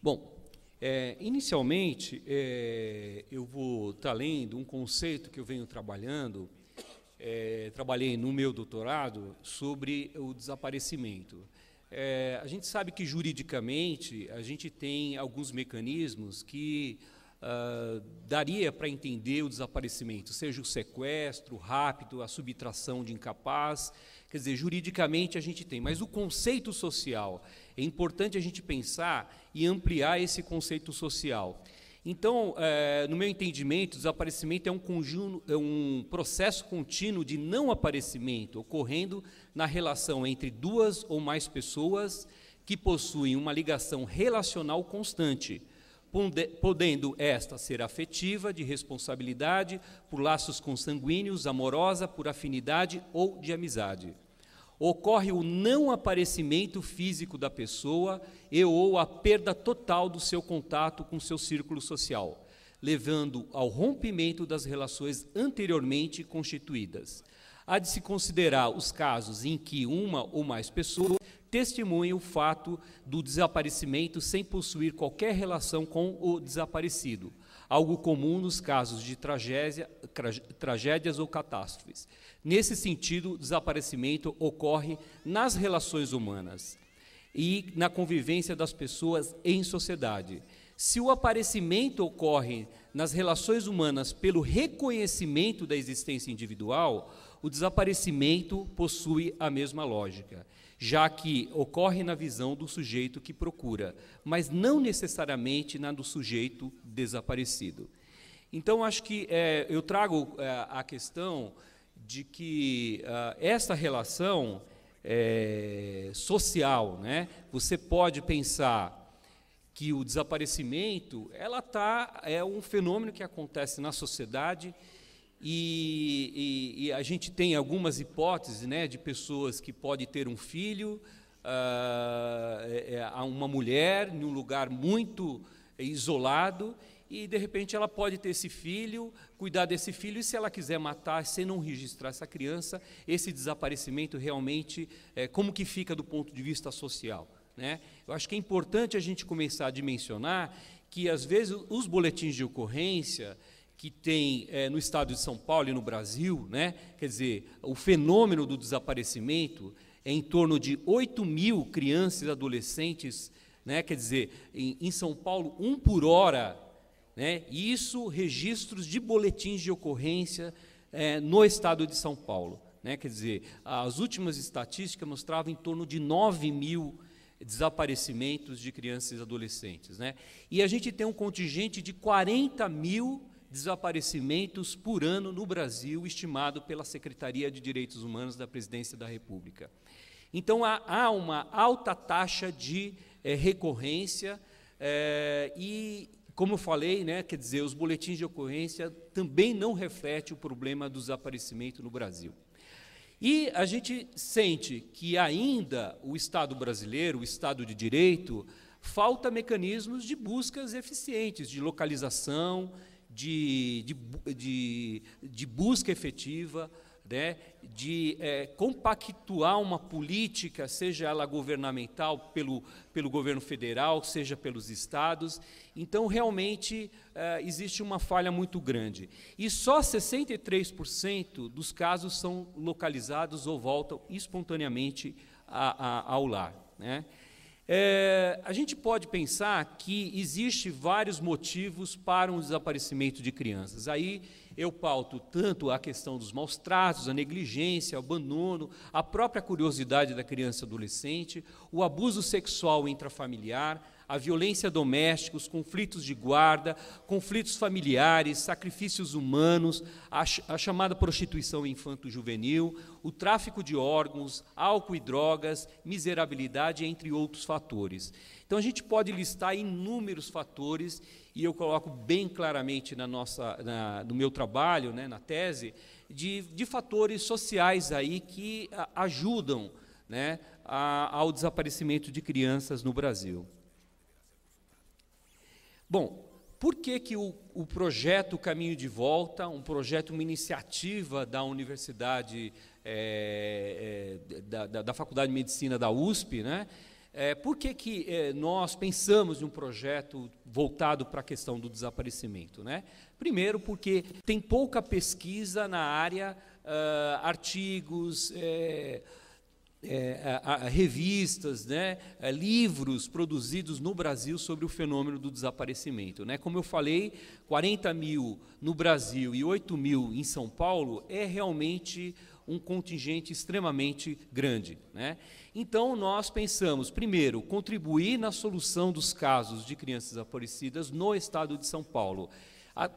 Bom, inicialmente, eu vou estar lendo um conceito que eu venho trabalhando, trabalhei no meu doutorado, sobre o desaparecimento. A gente sabe que, juridicamente, a gente tem alguns mecanismos que daria para entender o desaparecimento, seja o sequestro, o rapto, a subtração de incapaz. Quer dizer, juridicamente a gente tem, mas o conceito social, é importante a gente pensar e ampliar esse conceito social. Então, no meu entendimento, o desaparecimento é um processo contínuo de não aparecimento, ocorrendo na relação entre duas ou mais pessoas que possuem uma ligação relacional constante, podendo esta ser afetiva, de responsabilidade, por laços consanguíneos, amorosa, por afinidade ou de amizade. Ocorre o não aparecimento físico da pessoa ou a perda total do seu contato com seu círculo social, levando ao rompimento das relações anteriormente constituídas. Há de se considerar os casos em que uma ou mais pessoas testemunham o fato do desaparecimento sem possuir qualquer relação com o desaparecido, algo comum nos casos de tragédias ou catástrofes. Nesse sentido, o desaparecimento ocorre nas relações humanas e na convivência das pessoas em sociedade. Se o aparecimento ocorre nas relações humanas pelo reconhecimento da existência individual, o desaparecimento possui a mesma lógica, já que ocorre na visão do sujeito que procura, mas não necessariamente na do sujeito desaparecido. Então, acho que eu trago a questão de que essa relação social, né, você pode pensar que o desaparecimento é um fenômeno que acontece na sociedade e a gente tem algumas hipóteses, né, de pessoas que podem ter um filho, uma mulher em um lugar muito isolado e, de repente, ela pode ter esse filho, cuidar desse filho, e se ela quiser matar, sem não registrar essa criança, esse desaparecimento realmente, como que fica do ponto de vista social, né? Eu acho que é importante a gente começar a dimensionar que, às vezes, os boletins de ocorrência que tem no estado de São Paulo e no Brasil, né, quer dizer, o fenômeno do desaparecimento é em torno de 8.000 crianças e adolescentes, né, quer dizer, em São Paulo, 1 por hora, né, e isso registros de boletins de ocorrência no estado de São Paulo, né, quer dizer, as últimas estatísticas mostravam em torno de 9.000 desaparecimentos de crianças e adolescentes, né, e a gente tem um contingente de 40.000 desaparecimentos por ano no Brasil, estimado pela Secretaria de Direitos Humanos da Presidência da República. Então, há uma alta taxa de recorrência e, como eu falei, né, quer dizer, os boletins de ocorrência também não refletem o problema do desaparecimento no Brasil. E a gente sente que ainda o Estado brasileiro, o Estado de Direito, falta mecanismos de buscas eficientes, de localização, de busca efetiva, né, de compactuar uma política, seja ela governamental pelo governo federal, seja pelos estados. Então, realmente, existe uma falha muito grande. E só 63% dos casos são localizados ou voltam espontaneamente ao lar, né? A gente pode pensar que existe vários motivos para um desaparecimento de crianças. Aí eu pauto tanto a questão dos maus tratos, a negligência, o abandono, a própria curiosidade da criança e adolescente, o abuso sexual intrafamiliar, a violência doméstica, os conflitos de guarda, conflitos familiares, sacrifícios humanos, a chamada prostituição infanto-juvenil, o tráfico de órgãos, álcool e drogas, miserabilidade, entre outros fatores. Então, a gente pode listar inúmeros fatores, e eu coloco bem claramente no meu trabalho, né, na tese, de fatores sociais aí que ajudam, né, ao desaparecimento de crianças no Brasil. Bom, por que o projeto Caminho de Volta, um projeto, uma iniciativa da Universidade, da Faculdade de Medicina da USP, né, Por que nós pensamos em um projeto voltado para a questão do desaparecimento, né? Primeiro, porque tem pouca pesquisa na área, artigos, revistas, né, livros produzidos no Brasil sobre o fenômeno do desaparecimento, né? Como eu falei, 40 mil no Brasil e 8 mil em São Paulo é realmente um contingente extremamente grande, né? Então, nós pensamos, primeiro, contribuir na solução dos casos de crianças desaparecidas no estado de São Paulo,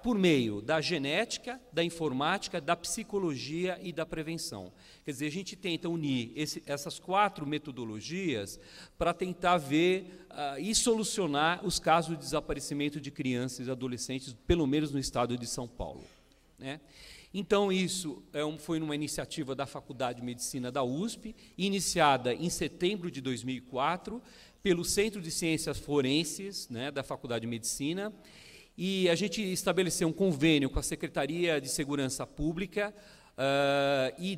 por meio da genética, da informática, da psicologia e da prevenção. Quer dizer, a gente tenta unir essas 4 metodologias para tentar ver e solucionar os casos de desaparecimento de crianças e adolescentes, pelo menos no estado de São Paulo, né? Então, isso foi uma iniciativa da Faculdade de Medicina da USP, iniciada em setembro de 2004, pelo Centro de Ciências Forenses, né, da Faculdade de Medicina, e a gente estabeleceu um convênio com a Secretaria de Segurança Pública, e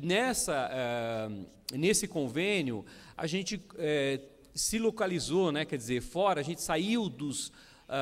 nesse convênio a gente se localizou, né, quer dizer, fora, a gente saiu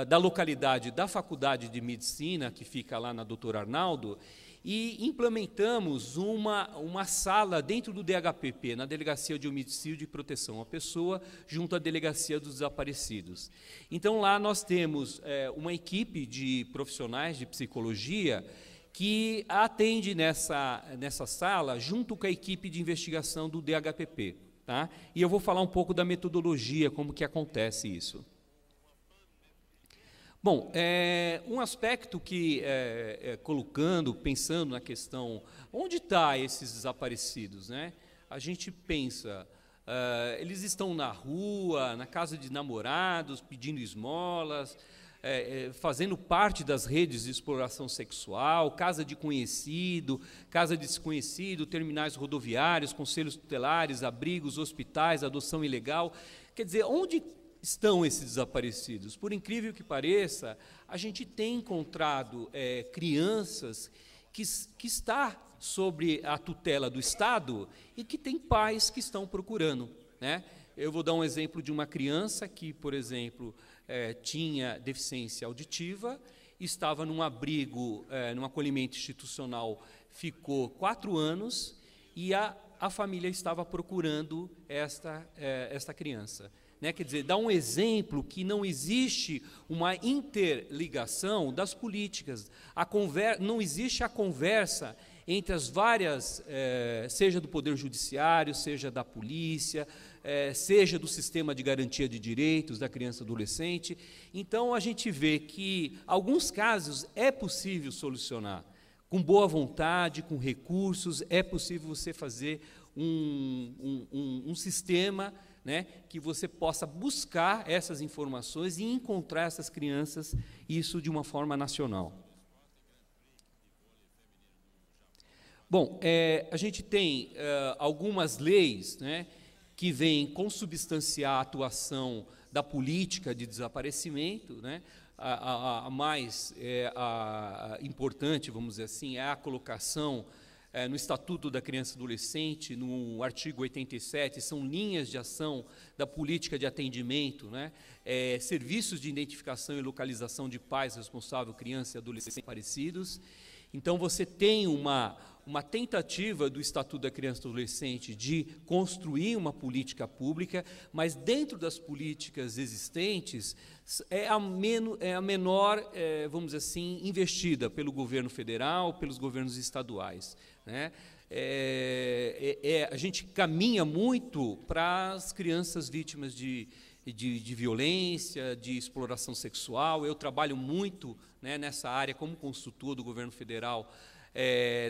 da localidade da Faculdade de Medicina, que fica lá na Dr. Arnaldo, e implementamos uma sala dentro do DHPP, na Delegacia de Homicídio e Proteção à Pessoa, junto à Delegacia dos Desaparecidos. Então, lá nós temos uma equipe de profissionais de psicologia que atende nessa sala, junto com a equipe de investigação do DHPP. Tá? E eu vou falar um pouco da metodologia, como que acontece isso. Bom, um aspecto que, pensando na questão, onde estão esses desaparecidos, né? A gente pensa, eles estão na rua, na casa de namorados, pedindo esmolas, fazendo parte das redes de exploração sexual, casa de conhecido, casa de desconhecido, terminais rodoviários, conselhos tutelares, abrigos, hospitais, adoção ilegal. Quer dizer, onde estão esses desaparecidos? Por incrível que pareça, a gente tem encontrado crianças que está sob a tutela do Estado e que tem pais que estão procurando, né? Eu vou dar um exemplo de uma criança que, por exemplo, tinha deficiência auditiva, estava num abrigo, num acolhimento institucional, ficou 4 anos e a família estava procurando esta criança. Né? Quer dizer, dá um exemplo que não existe uma interligação das políticas, não existe a conversa entre as várias, seja do Poder Judiciário, seja da polícia, seja do sistema de garantia de direitos da criança e adolescente. Então, a gente vê que, alguns casos, é possível solucionar. Com boa vontade, com recursos, é possível você fazer um sistema, né, que você possa buscar essas informações e encontrar essas crianças, isso de uma forma nacional. Bom, a gente tem algumas leis, né, que vêm consubstanciar a atuação da política de desaparecimento, né? A mais importante, vamos dizer assim, é a colocação no Estatuto da Criança e Adolescente, no artigo 87, são linhas de ação da política de atendimento, né? Serviços de identificação e localização de pais responsáveis, crianças e adolescentes desaparecidos. Então, você tem uma tentativa do Estatuto da Criança e Adolescente de construir uma política pública, mas dentro das políticas existentes, é a menor, vamos dizer assim, investida pelo governo federal, pelos governos estaduais, né? A gente caminha muito para as crianças vítimas de violência, de exploração sexual. Eu trabalho muito, né, nessa área como consultor do governo federal,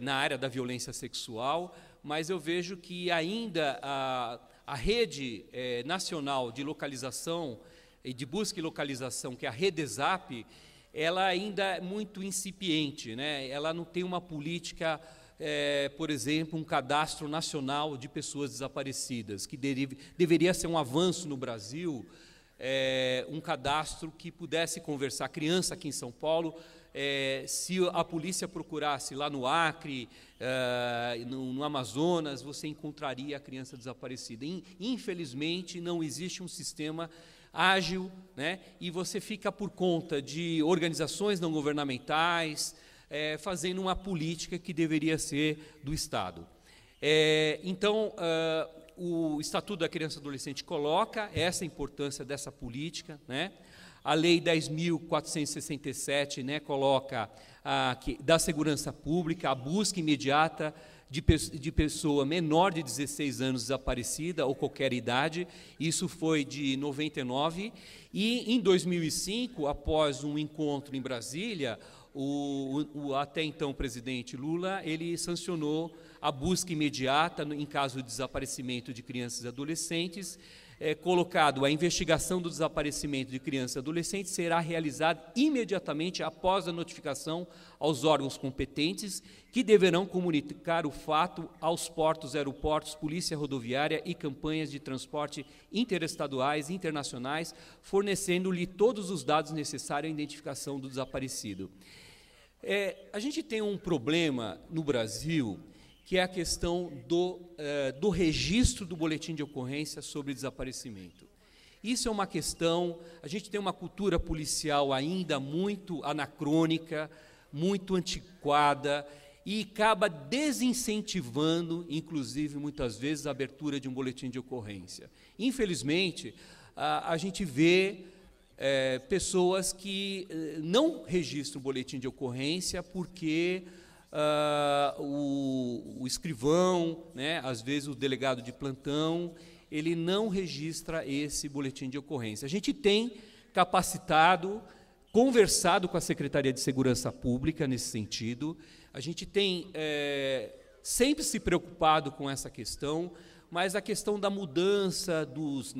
na área da violência sexual, mas eu vejo que ainda a rede nacional de localização e de busca e localização, que é a Redesap, ela ainda é muito incipiente, né? Ela não tem uma política, por exemplo, um cadastro nacional de pessoas desaparecidas, que deveria ser um avanço no Brasil, um cadastro que pudesse conversar. A criança aqui em São Paulo se a polícia procurasse lá no Acre, no Amazonas, você encontraria a criança desaparecida. Infelizmente, não existe um sistema ágil, né? E você fica por conta de organizações não governamentais, fazendo uma política que deveria ser do Estado. Então, o Estatuto da Criança e Adolescente coloca essa importância dessa política, né? A Lei 10.467, né, coloca da segurança pública a busca imediata de pessoa menor de 16 anos desaparecida ou qualquer idade. Isso foi de 99. E em 2005, após um encontro em Brasília, o até então presidente Lula, ele sancionou a busca imediata em caso de desaparecimento de crianças e adolescentes. Colocado, a investigação do desaparecimento de crianças e adolescentes será realizada imediatamente após a notificação aos órgãos competentes, que deverão comunicar o fato aos portos, aeroportos, polícia rodoviária e campanhas de transporte interestaduais e internacionais, fornecendo-lhe todos os dados necessários à identificação do desaparecido. A gente tem um problema no Brasil, que é a questão do registro do boletim de ocorrência sobre desaparecimento. Isso é uma questão, a gente tem uma cultura policial ainda muito anacrônica, muito antiquada, e acaba desincentivando, inclusive, muitas vezes, a abertura de um boletim de ocorrência. Infelizmente, a gente vê pessoas que não registram o boletim de ocorrência porque o escrivão, né, às vezes o delegado de plantão, ele não registra esse boletim de ocorrência. A gente tem capacitado, conversado com a Secretaria de Segurança Pública nesse sentido, a gente tem sempre se preocupado com essa questão, mas a questão da mudança dos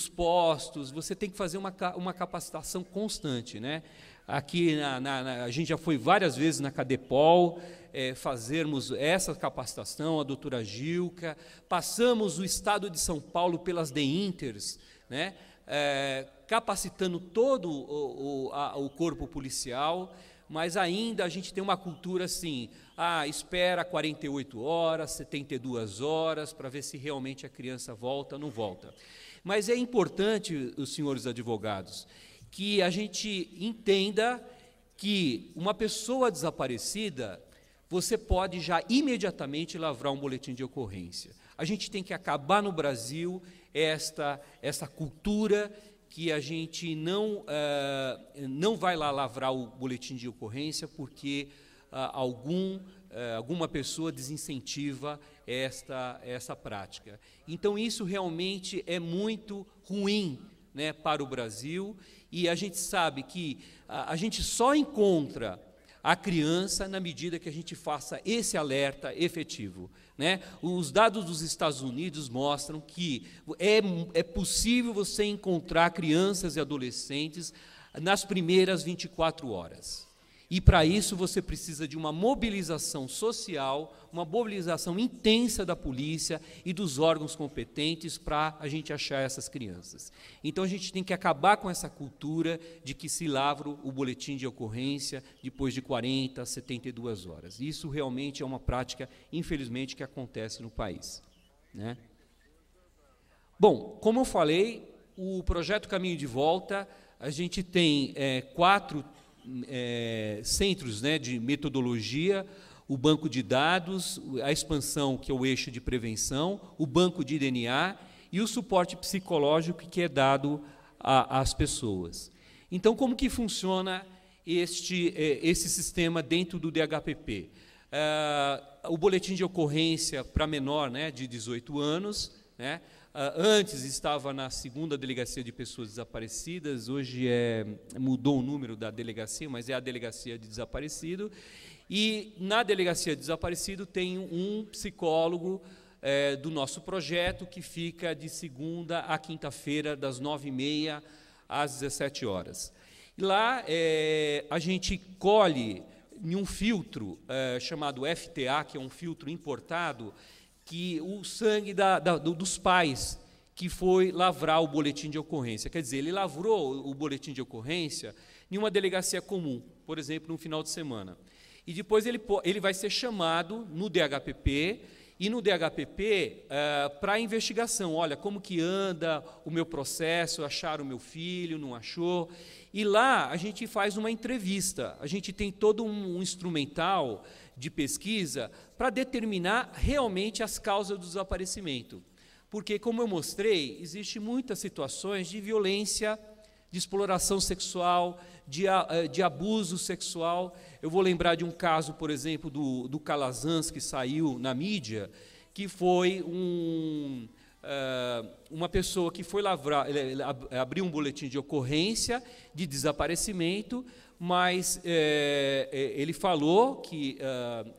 postos, você tem que fazer uma capacitação constante, né? Aqui a gente já foi várias vezes na Cadepol, fazermos essa capacitação, a doutora Gilca, passamos o Estado de São Paulo pelas DEINTERs, né, capacitando todo o corpo policial, mas ainda a gente tem uma cultura assim, espera 48 horas, 72 horas, para ver se realmente a criança volta ou não volta. Mas é importante, os senhores advogados, que a gente entenda que uma pessoa desaparecida, você pode já imediatamente lavrar um boletim de ocorrência. A gente tem que acabar no Brasil essa cultura que a gente não vai lá lavrar o boletim de ocorrência porque alguma pessoa desincentiva essa prática. Então, isso realmente é muito ruim, né, para o Brasil, e a gente sabe que a gente só encontra a criança na medida que a gente faça esse alerta efetivo, né? Os dados dos Estados Unidos mostram que é possível você encontrar crianças e adolescentes nas primeiras 24 horas. E, para isso, você precisa de uma mobilização social, uma mobilização intensa da polícia e dos órgãos competentes para a gente achar essas crianças. Então, a gente tem que acabar com essa cultura de que se lavra o boletim de ocorrência depois de 40, 72 horas. Isso realmente é uma prática, infelizmente, que acontece no país, né? Bom, como eu falei, o projeto Caminho de Volta, a gente tem 4 centros, né, de metodologia, o banco de dados, a expansão, que é o eixo de prevenção, o banco de DNA e o suporte psicológico que é dado às pessoas. Então, como que funciona esse sistema dentro do DHPP? O boletim de ocorrência para menor, né, de 18 anos, né, antes estava na 2ª Delegacia de Pessoas Desaparecidas, hoje mudou o número da delegacia, mas é a Delegacia de Desaparecido, e na Delegacia de Desaparecido tem um psicólogo do nosso projeto, que fica de segunda a quinta-feira, das 9h30 às 17 horas. E lá a gente colhe em um filtro chamado FTA, que é um filtro importado, que o sangue dos pais que foi lavrar o boletim de ocorrência. Quer dizer, ele lavrou o boletim de ocorrência em uma delegacia comum, por exemplo, no final de semana. E depois ele vai ser chamado no DHPP, e no DHPP, para a investigação, olha, como que anda o meu processo, acharam o meu filho, não achou? E lá a gente faz uma entrevista, a gente tem todo um instrumental de pesquisa para determinar realmente as causas do desaparecimento. Porque, como eu mostrei, existem muitas situações de violência, de exploração sexual, de abuso sexual. Eu vou lembrar de um caso, por exemplo, do Calazans, que saiu na mídia, que foi uma pessoa que foi abriu um boletim de ocorrência de desaparecimento, mas ele falou que,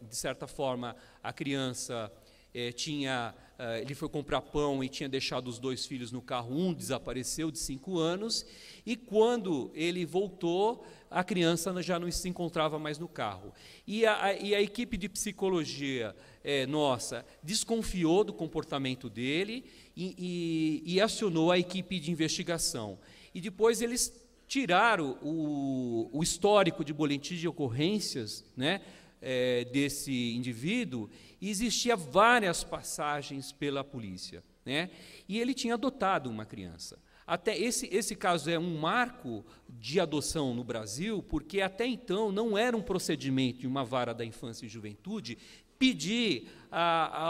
de certa forma, a criança ele foi comprar pão e tinha deixado os 2 filhos no carro, um desapareceu, de 5 anos, e quando ele voltou, a criança já não se encontrava mais no carro. E a equipe de psicologia nossa desconfiou do comportamento dele e acionou a equipe de investigação. E depois eles tiraram o histórico de boletim de ocorrências, né, desse indivíduo, e existia várias passagens pela polícia, né? E ele tinha adotado uma criança. Até esse caso é um marco de adoção no Brasil, porque até então não era um procedimento de uma vara da infância e juventude pedir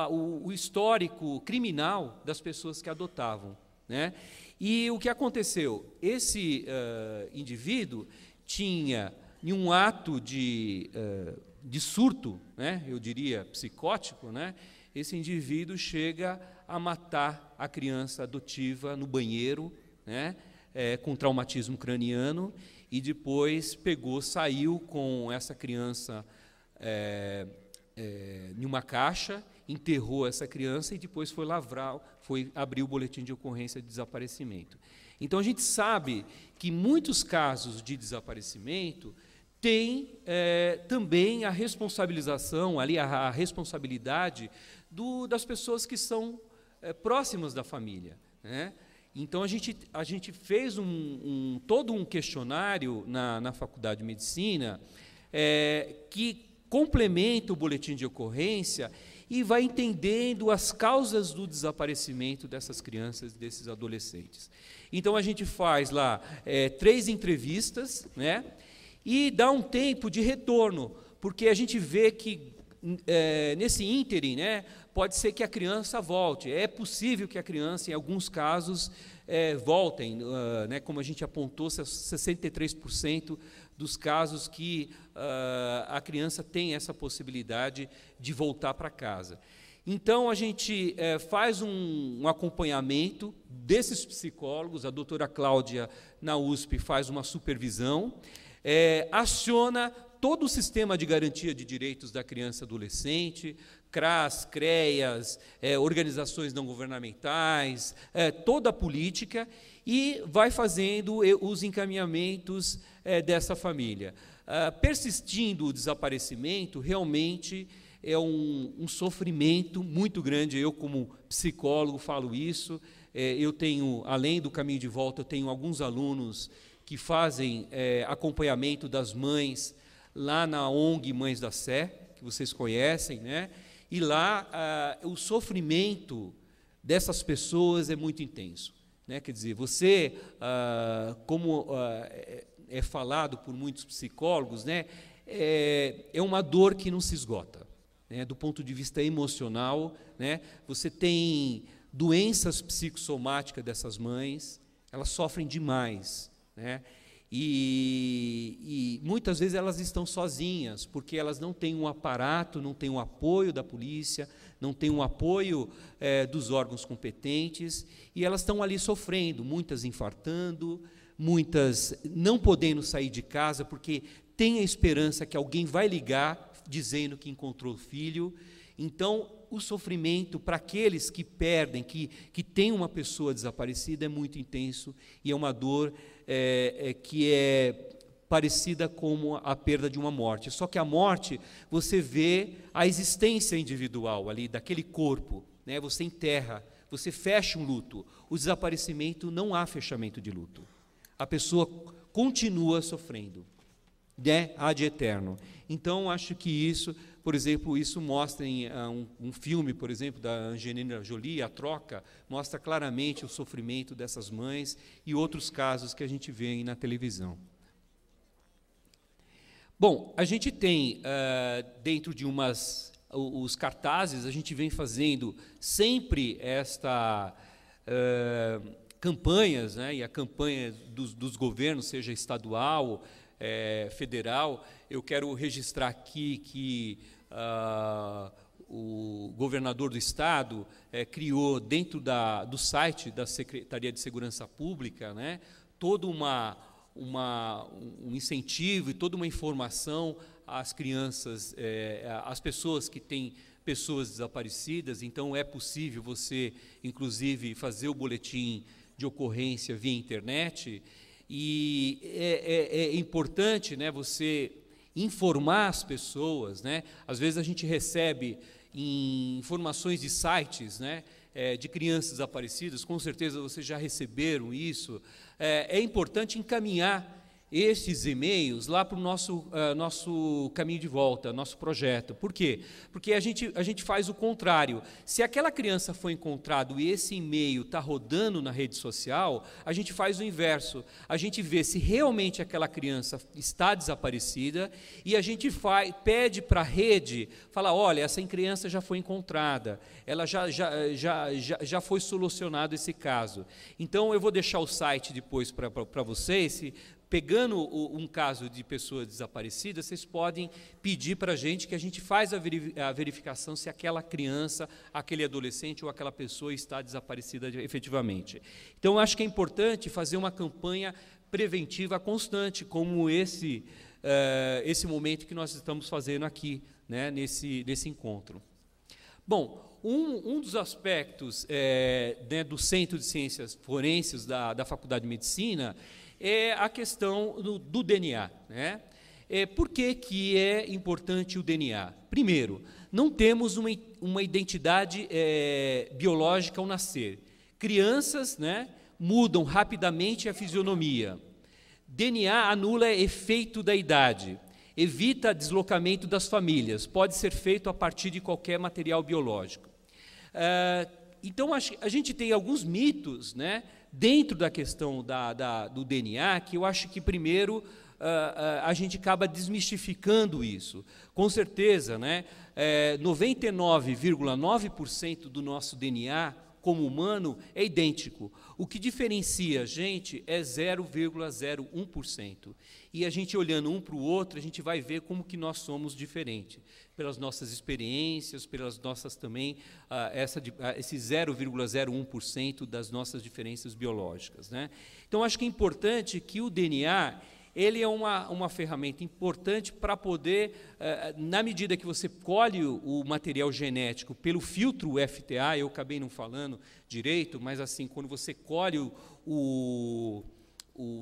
o histórico criminal das pessoas que adotavam, né? E o que aconteceu? Esse indivíduo tinha, em um ato de surto, né, eu diria psicótico, né, esse indivíduo chega a matar a criança adotiva no banheiro, né, com traumatismo craniano, e depois saiu com essa criança em uma caixa, enterrou essa criança e depois foi abrir o boletim de ocorrência de desaparecimento. Então a gente sabe que muitos casos de desaparecimento tem também a responsabilização, a responsabilidade das pessoas que são próximas da família, né? Então, a gente fez todo um questionário na Faculdade de Medicina que complementa o boletim de ocorrência e vai entendendo as causas do desaparecimento dessas crianças, desses adolescentes. Então, a gente faz lá 3 entrevistas, né? E dá um tempo de retorno, porque a gente vê que nesse ínterim, né, pode ser que a criança volte. É possível que a criança, em alguns casos, voltem, né, como a gente apontou, 63% dos casos que a criança tem essa possibilidade de voltar para casa. Então, a gente faz um acompanhamento desses psicólogos, a doutora Cláudia, na USP, faz uma supervisão, aciona todo o sistema de garantia de direitos da criança e adolescente, CRAS, CREAS, organizações não governamentais, toda a política, e vai fazendo os encaminhamentos dessa família. Persistindo o desaparecimento, realmente é um sofrimento muito grande. Eu, como psicólogo, falo isso. Eu tenho, além do caminho de volta, eu tenho alguns alunos que fazem acompanhamento das mães lá na ONG Mães da Sé, que vocês conhecem, né? E lá o sofrimento dessas pessoas é muito intenso, né? Quer dizer, você, como é falado por muitos psicólogos, né? É uma dor que não se esgota, né? Do ponto de vista emocional, né? Você tem doenças psicossomáticas dessas mães, elas sofrem demais, né? E muitas vezes elas estão sozinhas, porque elas não têm um aparato, não têm o apoio da polícia, não têm o apoio dos órgãos competentes, e elas estão ali sofrendo, muitas infartando, muitas não podendo sair de casa, porque tem a esperança que alguém vai ligar dizendo que encontrou o filho. Então, o sofrimento para aqueles que perdem, que têm uma pessoa desaparecida, é muito intenso, e é uma dor que é parecida com a perda de uma morte. Só que a morte, você vê a existência individual ali, daquele corpo, né? Você enterra, você fecha um luto. O desaparecimento, não há fechamento de luto. a pessoa continua sofrendo, né, ad eterno. Então, acho que isso, por exemplo, isso mostra em um filme, por exemplo, da Angelina Jolie, A Troca, mostra claramente o sofrimento dessas mães e outros casos que a gente vê aí na televisão. Bom, a gente tem, dentro de os cartazes, a gente vem fazendo sempre campanhas, né, e a campanha dos governos, seja estadual, federal. Eu quero registrar aqui que o governador do estado criou, dentro do site da Secretaria de Segurança Pública, né, todo um incentivo e toda uma informação às crianças, às pessoas que têm pessoas desaparecidas. Então, é possível você, inclusive, fazer o boletim de ocorrência via internet, e é importante, né, você informar as pessoas, né? Às vezes a gente recebe informações de sites, né, de crianças desaparecidas, com certeza vocês já receberam isso. É importante encaminhar esses e-mails lá para o nosso caminho de volta, nosso projeto. Por quê? Porque a gente faz o contrário. Se aquela criança foi encontrada e esse e-mail está rodando na rede social, a gente faz o inverso. A gente vê se realmente aquela criança está desaparecida e a gente pede para a rede, fala, olha, essa criança já foi encontrada, ela já foi solucionado esse caso. Então, eu vou deixar o site depois para vocês. Pegando um caso de pessoa desaparecida, vocês podem pedir para a gente que a gente faz a verificação se aquela criança, aquele adolescente ou aquela pessoa está desaparecida efetivamente. Então, acho que é importante fazer uma campanha preventiva constante, como esse momento que nós estamos fazendo aqui, né, nesse encontro. Bom, um dos aspectos né, do Centro de Ciências Forenses da Faculdade de Medicina é a questão do DNA, né? Por que é importante o DNA? Primeiro, não temos uma identidade biológica ao nascer. Crianças, né, mudam rapidamente a fisionomia. DNA anula efeito da idade, evita deslocamento das famílias, pode ser feito a partir de qualquer material biológico. Então, a gente tem alguns mitos, né, dentro da questão do DNA, que eu acho que, primeiro, a gente acaba desmistificando isso. Com certeza, né, 99,9% do nosso DNA, como humano, é idêntico. O que diferencia a gente é 0,01%. E a gente, olhando um para o outro, a gente vai ver como que nós somos diferentes, pelas nossas experiências, pelas nossas também, esse 0,01% das nossas diferenças biológicas, né? Então, acho que é importante que o DNA, ele é uma ferramenta importante para poder, na medida que você colhe o material genético pelo filtro FTA, eu acabei não falando direito, mas assim, quando você colhe o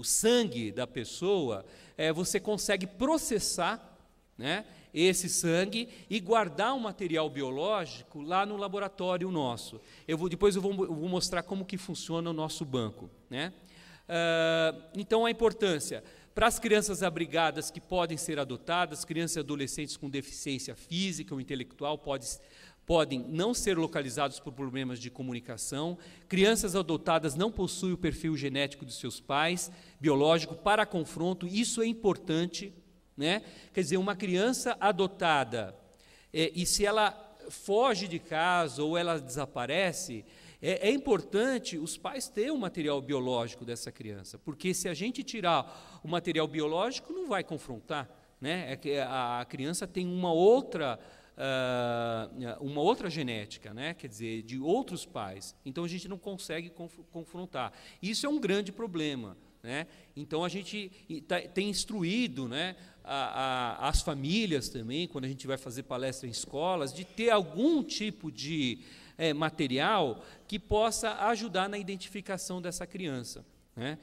sangue da pessoa, você consegue processar, né, esse sangue e guardar um material biológico lá no laboratório nosso. Depois eu vou mostrar como que funciona o nosso banco, né? Então, a importância para as crianças abrigadas que podem ser adotadas, crianças e adolescentes com deficiência física ou intelectual podem não ser localizados por problemas de comunicação. Crianças adotadas não possuem o perfil genético dos seus pais, biológico, para confronto. Isso é importante, né? Quer dizer, uma criança adotada, e se ela foge de casa ou ela desaparece, é importante os pais terem o material biológico dessa criança, porque se a gente tirar o material biológico, não vai confrontar, né? A criança tem uma outra genética, né? Quer dizer, de outros pais, então a gente não consegue confrontar. Isso é um grande problema, né? Então, a gente tem instruído, né, as famílias também, quando a gente vai fazer palestra em escolas, de ter algum tipo de material que possa ajudar na identificação dessa criança, né?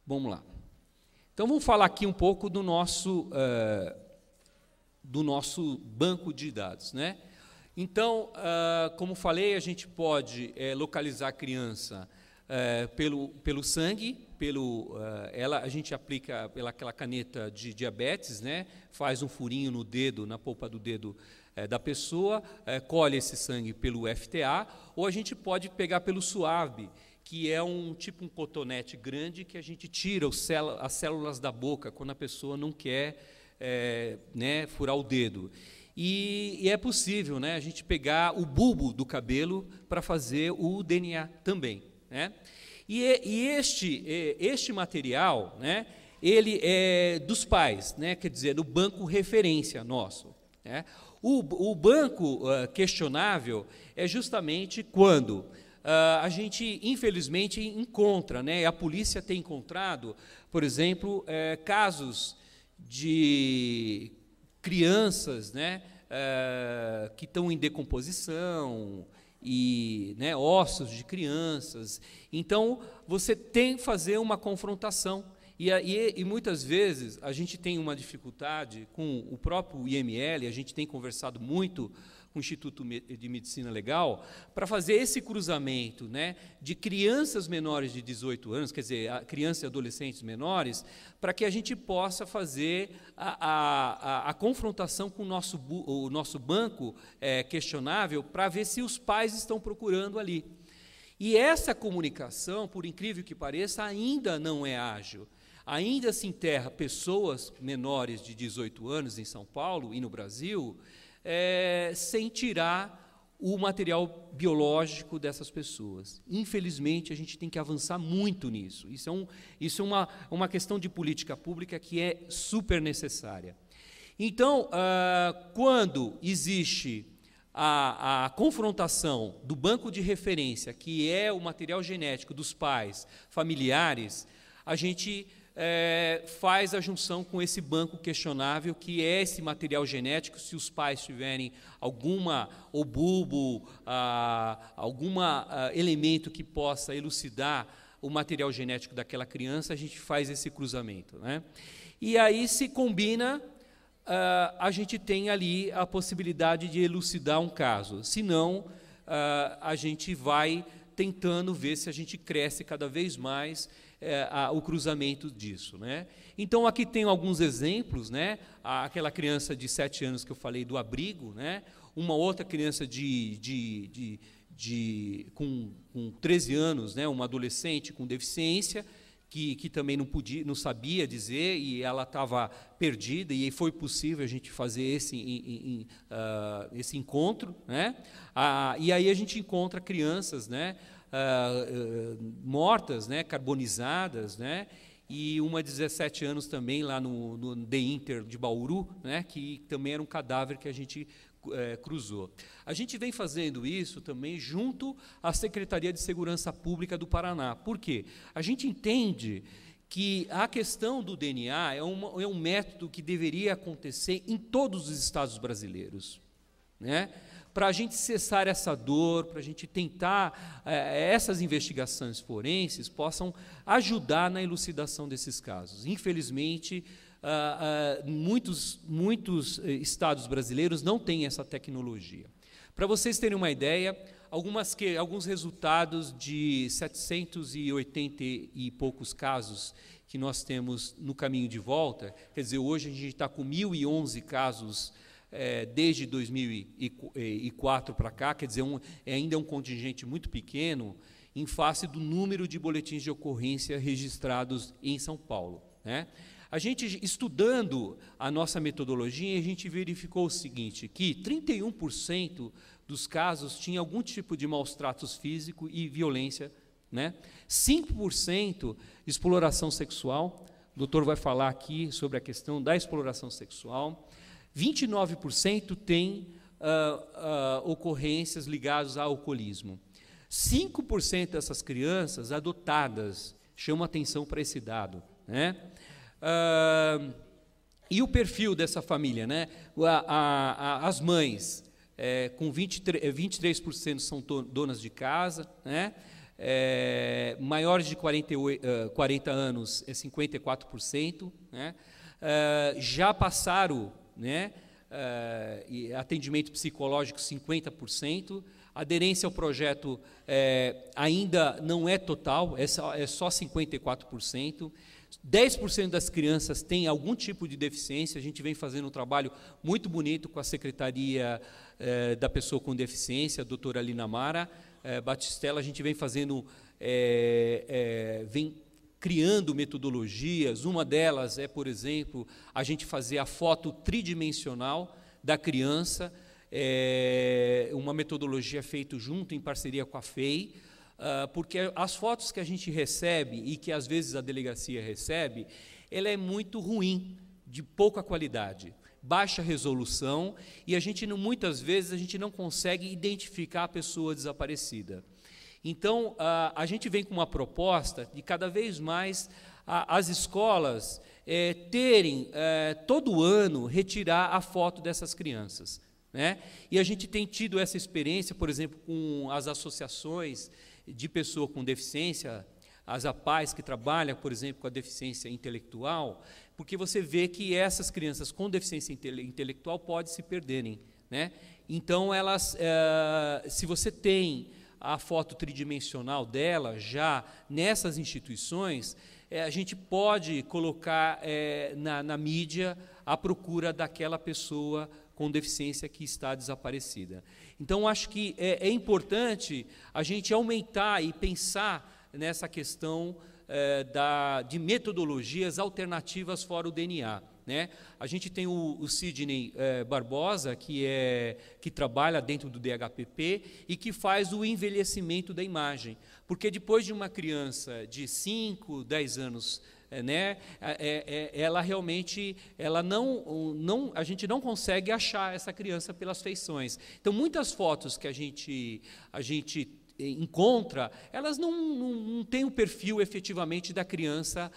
Vamos lá. Então, vamos falar aqui um pouco do nosso banco de dados, né? Então, como falei, a gente pode localizar a criança pelo sangue, a gente aplica pelaquela caneta de diabetes, né? Faz um furinho no dedo, na polpa do dedo da pessoa, colhe esse sangue pelo FTA, ou a gente pode pegar pelo suave, que é um cotonete grande que a gente tira as células da boca quando a pessoa não quer né, furar o dedo. E é possível, né, a gente pegar o bulbo do cabelo para fazer o DNA também, né? E este material, né, ele é dos pais, né, quer dizer, do banco referência nosso, né? O banco questionável é justamente quando a gente, infelizmente, encontra, né, a polícia tem encontrado, por exemplo, casos de crianças, né, que estão em decomposição, e, né, ossos de crianças. Então, você tem que fazer uma confrontação. E muitas vezes a gente tem uma dificuldade com o próprio IML, a gente tem conversado muito com o Instituto de Medicina Legal, para fazer esse cruzamento, né, de crianças menores de 18 anos, quer dizer, crianças e adolescentes menores, para que a gente possa fazer a confrontação com o nosso banco questionável, para ver se os pais estão procurando ali. E essa comunicação, por incrível que pareça, ainda não é ágil. Ainda se enterra pessoas menores de 18 anos em São Paulo e no Brasil, sem tirar o material biológico dessas pessoas. Infelizmente, a gente tem que avançar muito nisso. Isso é uma questão de política pública que é super necessária. Então, quando existe a confrontação do banco de referência, que é o material genético dos pais, familiares, a gente faz a junção com esse banco questionável, que é esse material genético, se os pais tiverem ou bulbo, algum elemento que possa elucidar o material genético daquela criança, a gente faz esse cruzamento, né? E aí se combina, a gente tem ali a possibilidade de elucidar um caso. Se não, a gente vai tentando ver se a gente cresce cada vez mais o cruzamento disso, né? Então, aqui tem alguns exemplos, né? Aquela criança de 7 anos que eu falei do abrigo, né? Uma outra criança com 13 anos, né? Uma adolescente com deficiência, que também não sabia dizer, e ela estava perdida, e foi possível a gente fazer esse encontro, né? E aí a gente encontra crianças, né, mortas, né, carbonizadas, né, e uma de 17 anos também lá no The Inter de Bauru, né, que também era um cadáver que a gente cruzou. A gente vem fazendo isso também junto à Secretaria de Segurança Pública do Paraná. Por quê? A gente entende que a questão do DNA é um método que deveria acontecer em todos os estados brasileiros, né? Para a gente cessar essa dor, para a gente tentar essas investigações forenses possam ajudar na elucidação desses casos. Infelizmente, muitos estados brasileiros não têm essa tecnologia. Para vocês terem uma ideia, alguns resultados de 780 e poucos casos que nós temos no caminho de volta, quer dizer, hoje a gente está com 1.011 casos desde 2004 para cá, quer dizer, ainda é um contingente muito pequeno, em face do número de boletins de ocorrência registrados em São Paulo, né? A gente, estudando a nossa metodologia, a gente verificou o seguinte, que 31% dos casos tinha algum tipo de maus tratos físico e violência, né? 5% exploração sexual, o doutor vai falar aqui sobre a questão da exploração sexual, 29% tem ocorrências ligadas ao alcoolismo. 5% dessas crianças adotadas, chama atenção para esse dado, né? E o perfil dessa família, né? As mães, com 23% são donas de casa, né? Maiores de 40 anos é 54%, né? Já passaram, né, atendimento psicológico 50%, A aderência ao projeto ainda não é total, é só 54%. 10% das crianças têm algum tipo de deficiência. A gente vem fazendo um trabalho muito bonito com a Secretaria da Pessoa com Deficiência, a doutora Lina Mara Batistella. A gente vem fazendo, vem criando metodologias. Uma delas é, por exemplo, a gente fazer a foto tridimensional da criança, uma metodologia feita junto em parceria com a FEI, porque as fotos que a gente recebe e que às vezes a delegacia recebe, ela é muito ruim, de pouca qualidade, baixa resolução, e muitas vezes a gente não consegue identificar a pessoa desaparecida. Então, a gente vem com uma proposta de cada vez mais as escolas terem, todo ano, retirar a foto dessas crianças, né? E a gente tem tido essa experiência, por exemplo, com as associações de pessoa com deficiência, as APAES, que trabalham, por exemplo, com a deficiência intelectual, porque você vê que essas crianças com deficiência intelectual podem se perderem, né? Então, elas, se você tem a foto tridimensional dela já nessas instituições, a gente pode colocar na mídia a procura daquela pessoa com deficiência que está desaparecida. Então, acho que é importante a gente aumentar e pensar nessa questão de metodologias alternativas fora o DNA, né? A gente tem o Sidney Barbosa, que trabalha dentro do DHPP e que faz o envelhecimento da imagem, porque depois de uma criança de 5, 10 anos, né, ela realmente, a gente não consegue achar essa criança pelas feições. Então, muitas fotos que a gente encontra, elas não têm o perfil efetivamente da criança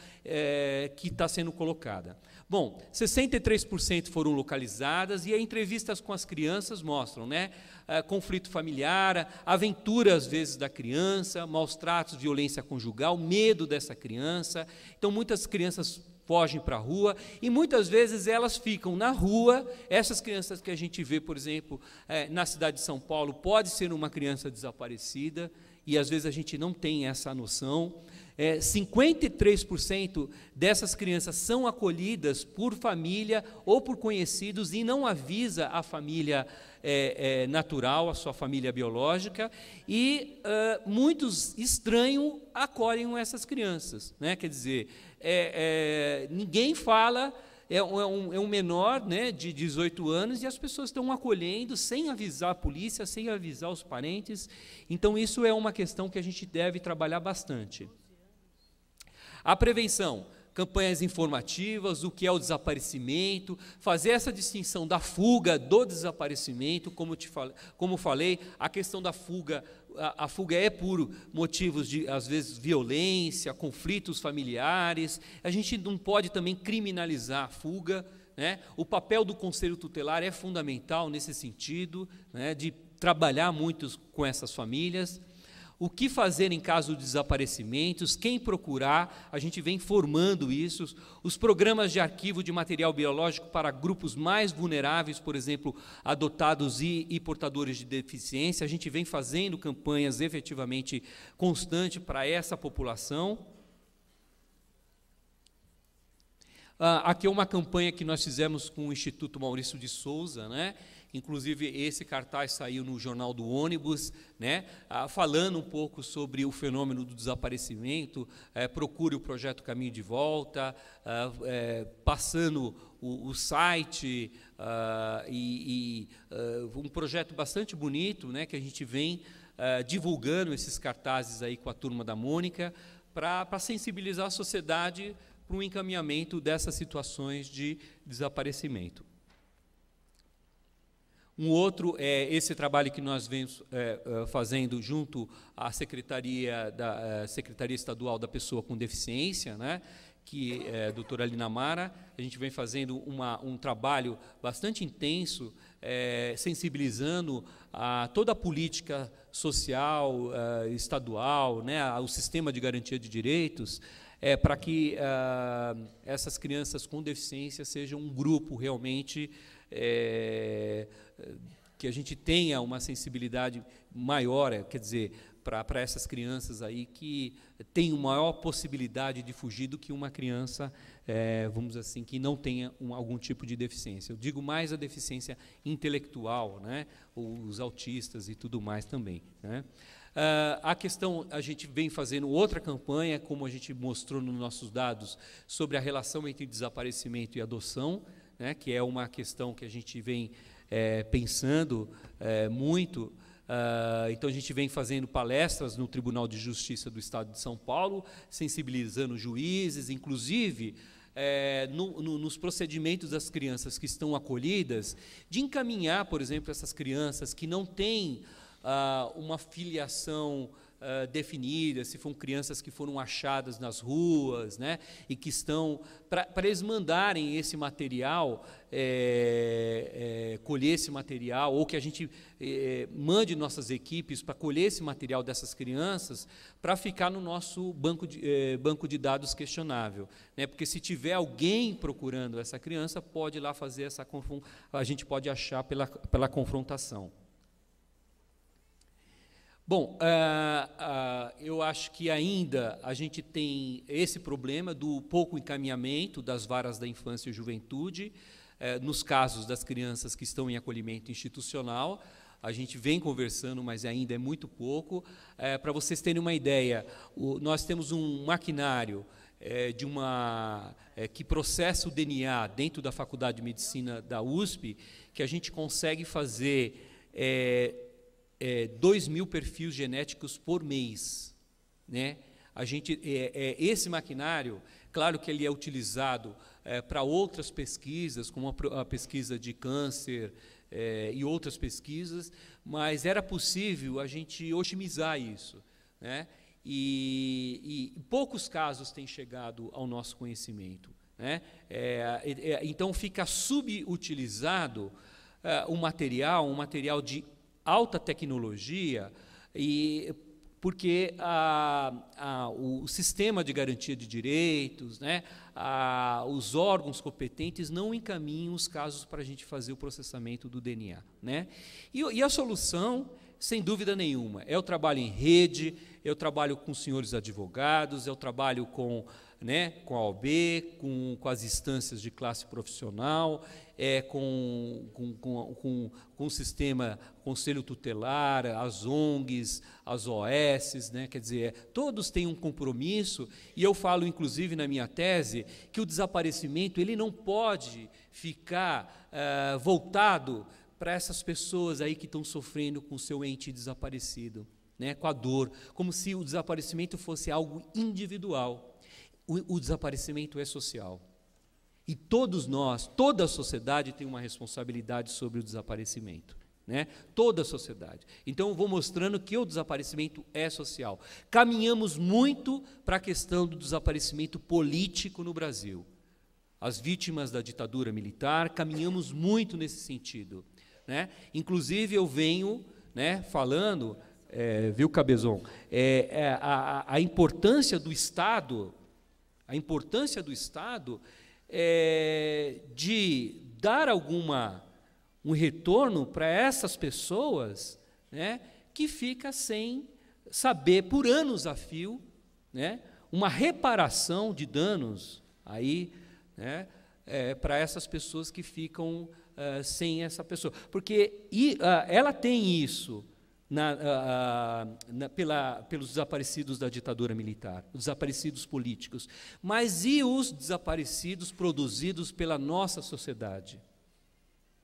que está sendo colocada. Bom, 63% foram localizadas, e as entrevistas com as crianças mostram, né, conflito familiar, aventura às vezes da criança, maus tratos, violência conjugal, medo dessa criança. Então, muitas crianças fogem para a rua, e muitas vezes elas ficam na rua. Essas crianças que a gente vê, por exemplo, na cidade de São Paulo, pode ser uma criança desaparecida, e às vezes a gente não tem essa noção. 53% dessas crianças são acolhidas por família ou por conhecidos e não avisa a família natural, a sua família biológica, e muitos estranhos acolhem essas crianças, né? Quer dizer, ninguém fala, é um menor, né, de 18 anos, e as pessoas estão acolhendo sem avisar a polícia, sem avisar os parentes. Então, isso é uma questão que a gente deve trabalhar bastante. A prevenção, campanhas informativas, o que é o desaparecimento, fazer essa distinção da fuga do desaparecimento, como falei, a questão da fuga, a fuga é por motivos de, às vezes, violência, conflitos familiares. A gente não pode também criminalizar a fuga, né? O papel do Conselho Tutelar é fundamental nesse sentido, né, de trabalhar muito com essas famílias. O que fazer em caso de desaparecimentos, quem procurar, a gente vem formando isso. Os programas de arquivo de material biológico para grupos mais vulneráveis, por exemplo, adotados e portadores de deficiência, a gente vem fazendo campanhas efetivamente constantes para essa população. Aqui é uma campanha que nós fizemos com o Instituto Maurício de Souza, né? Inclusive, esse cartaz saiu no Jornal do Ônibus, né, falando um pouco sobre o fenômeno do desaparecimento. Procure o projeto Caminho de Volta, passando o site, um projeto bastante bonito, né, que a gente vem divulgando esses cartazes aí com a Turma da Mônica, para sensibilizar a sociedade para o encaminhamento dessas situações de desaparecimento. Um outro é esse trabalho que nós vemos fazendo junto à Secretaria Estadual da Pessoa com Deficiência, né, que é a doutora Lina Mara. A gente vem fazendo um trabalho bastante intenso, sensibilizando toda a política social estadual, né, o sistema de garantia de direitos, para que essas crianças com deficiência sejam um grupo realmente que a gente tenha uma sensibilidade maior, quer dizer, para essas crianças aí que têm uma maior possibilidade de fugir do que uma criança, vamos dizer assim, que não tenha algum tipo de deficiência. Eu digo mais a deficiência intelectual, né, os autistas e tudo mais também, né. A questão, a gente vem fazendo outra campanha, como a gente mostrou nos nossos dados, sobre a relação entre desaparecimento e adoção, né, que é uma questão que a gente vem pensando muito. Então, a gente vem fazendo palestras no Tribunal de Justiça do Estado de São Paulo, sensibilizando juízes, inclusive nos procedimentos das crianças que estão acolhidas, de encaminhar, por exemplo, essas crianças que não têm uma filiação definida, se foram crianças que foram achadas nas ruas, né, e que estão, para eles mandarem esse material, colher esse material, ou que a gente mande nossas equipes para colher esse material dessas crianças, para ficar no nosso banco de dados questionável, né, porque se tiver alguém procurando essa criança, pode ir lá fazer a gente pode achar pela confrontação. Bom, eu acho que ainda a gente tem esse problema do pouco encaminhamento das varas da infância e juventude, nos casos das crianças que estão em acolhimento institucional. A gente vem conversando, mas ainda é muito pouco. Para vocês terem uma ideia, nós temos um maquinário que processa o DNA dentro da Faculdade de Medicina da USP, que a gente consegue fazer 2.000 perfis genéticos por mês, né? Esse maquinário, claro que ele é utilizado para outras pesquisas, como a pesquisa de câncer e outras pesquisas, mas era possível a gente otimizar isso, né? E poucos casos têm chegado ao nosso conhecimento, né? Então fica subutilizado um material de alta tecnologia, porque o sistema de garantia de direitos, né, os órgãos competentes não encaminham os casos para a gente fazer o processamento do DNA, né? E a solução, sem dúvida nenhuma, é o trabalho em rede, é o trabalho com os senhores advogados, é o trabalho com a OAB, com as instâncias de classe profissional, com o sistema Conselho Tutelar, as ONGs, as OS, né? Quer dizer, todos têm um compromisso, e eu falo, inclusive, na minha tese, que o desaparecimento ele não pode ficar voltado para essas pessoas aí que estão sofrendo com o seu ente desaparecido, né? Com a dor, como se o desaparecimento fosse algo individual. O desaparecimento é social. E todos nós, toda a sociedade tem uma responsabilidade sobre o desaparecimento, né? Toda a sociedade. Então, eu vou mostrando que o desaparecimento é social. Caminhamos muito para a questão do desaparecimento político no Brasil. As vítimas da ditadura militar, caminhamos muito nesse sentido, né? Inclusive, eu venho, né, falando, viu, Cabezon, a importância do Estado, de dar um retorno para essas pessoas, né, que fica sem saber por anos a fio, né, uma reparação de danos aí, né, para essas pessoas que ficam sem essa pessoa, porque ela tem isso pelos desaparecidos da ditadura militar, os desaparecidos políticos, mas e os desaparecidos produzidos pela nossa sociedade,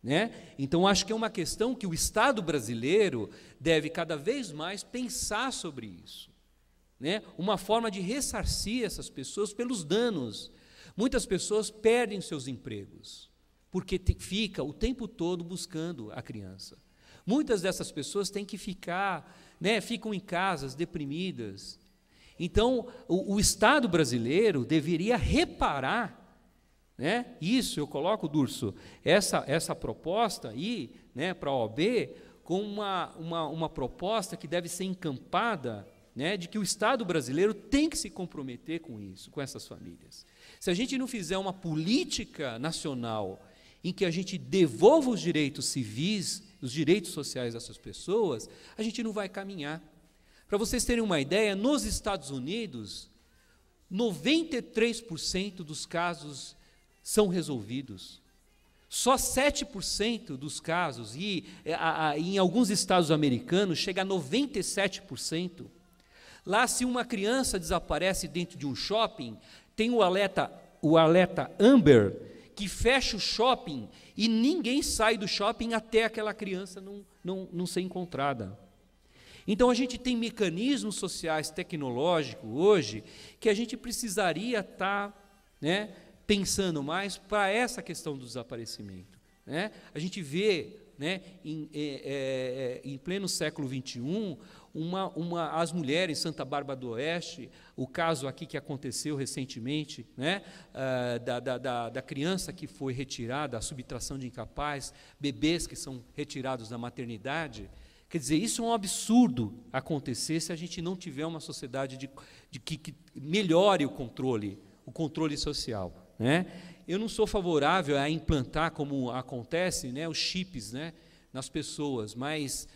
né? Então, acho que é uma questão que o Estado brasileiro deve cada vez mais pensar sobre isso, né? Uma forma de ressarcir essas pessoas pelos danos. Muitas pessoas perdem seus empregos, porque fica o tempo todo buscando a criança. Muitas dessas pessoas têm que ficar, né, ficam em casas deprimidas. Então, o Estado brasileiro deveria reparar, né, isso, eu coloco, Durso, essa proposta aí, né, para a OAB, com uma proposta que deve ser encampada, né, de que o Estado brasileiro tem que se comprometer com isso, com essas famílias. Se a gente não fizer uma política nacional em que a gente devolva os direitos civis os direitos sociais dessas pessoas, a gente não vai caminhar. Para vocês terem uma ideia, nos Estados Unidos, 93% dos casos são resolvidos. Só 7% dos casos, e em alguns estados americanos, chega a 97%. Lá, se uma criança desaparece dentro de um shopping, tem o alerta Amber, que fecha o shopping e ninguém sai do shopping até aquela criança não ser encontrada. Então, a gente tem mecanismos sociais tecnológicos hoje que a gente precisaria estar, né, pensando mais para essa questão do desaparecimento. Né? A gente vê, né, em pleno século XXI, as mulheres em Santa Bárbara do Oeste, o caso aqui que aconteceu recentemente, né, da criança que foi retirada, a subtração de incapaz, bebês que são retirados da maternidade. Quer dizer, isso é um absurdo acontecer se a gente não tiver uma sociedade que melhore o controle social. Né? Eu não sou favorável a implantar, como acontece, né, os chips, né, nas pessoas, mas,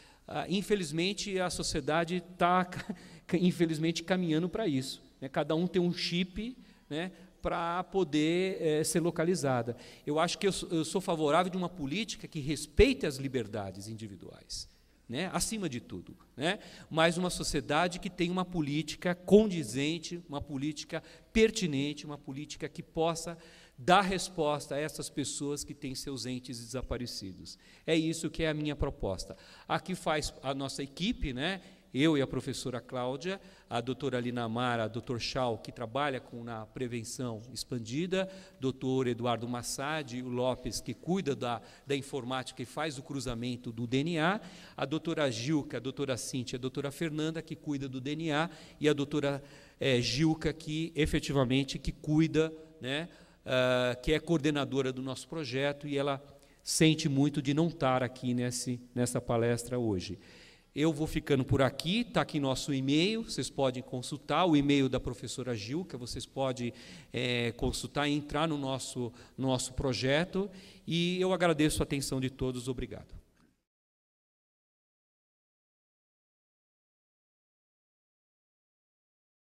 infelizmente, a sociedade está, infelizmente, caminhando para isso. Né? Cada um tem um chip, né, para poder ser localizada. Eu acho que eu sou favorável de uma política que respeite as liberdades individuais. Né, acima de tudo, né, mas uma sociedade que tenha uma política condizente, uma política pertinente, uma política que possa dar resposta a essas pessoas que têm seus entes desaparecidos. É isso que é a minha proposta. Aqui faz a nossa equipe, né, eu e a professora Cláudia, a doutora Linamar, a doutor Chau, que trabalha na prevenção expandida, doutor Eduardo Massad, o Lopes, que cuida da informática e faz o cruzamento do DNA, a doutora Gilca, a doutora Cíntia, a doutora Fernanda, que cuida do DNA, e a doutora Gilca, que efetivamente cuida, né, que é coordenadora do nosso projeto, e ela sente muito de não estar aqui nessa palestra hoje. Eu vou ficando por aqui, está aqui nosso e-mail, vocês podem consultar, o e-mail da professora Gilca, vocês podem consultar e entrar no nosso projeto, e eu agradeço a atenção de todos, obrigado.